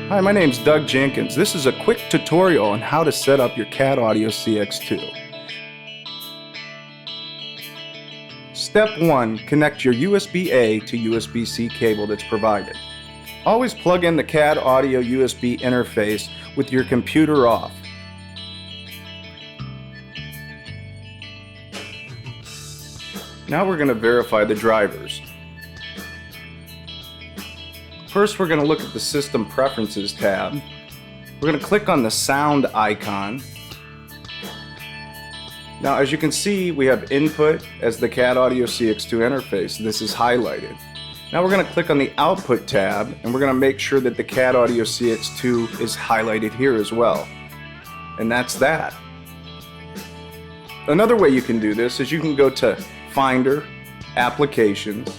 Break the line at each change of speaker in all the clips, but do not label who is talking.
Hi, my name's Doug Jenkins. This is a quick tutorial on how to set up your CAD Audio CX2. Step 1. Connect your USB-A to USB-C cable that's provided. Always plug in the CAD Audio USB interface with your computer off. Now we're going to verify the drivers. First, we're going to look at the System Preferences tab. We're going to click on the sound icon. Now, as you can see, we have input as the CAD Audio CX2 interface. This is highlighted. Now we're going to click on the Output tab, and we're going to make sure that the CAD Audio CX2 is highlighted here as well. And that's that. Another way you can do this is you can go to Finder, Applications.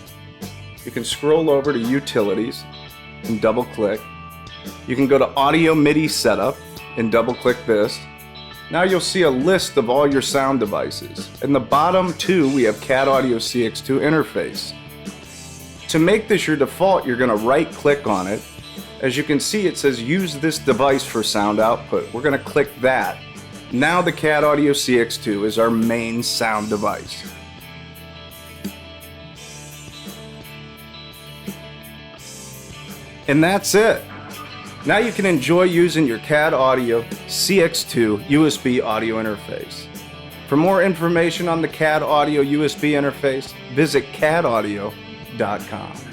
You can scroll over to Utilities and double click. You can go to Audio MIDI Setup and double click this. Now you'll see a list of all your sound devices. In the bottom two, we have CAD Audio CX2 interface. To make this your default, you're going to right click on it. As you can see, it says use this device for sound output. We're going to click that. Now the CAD Audio CX2 is our main sound device. And that's it. Now you can enjoy using your CAD Audio CX2 USB audio interface. For more information on the CAD Audio USB interface, visit cadaudio.com.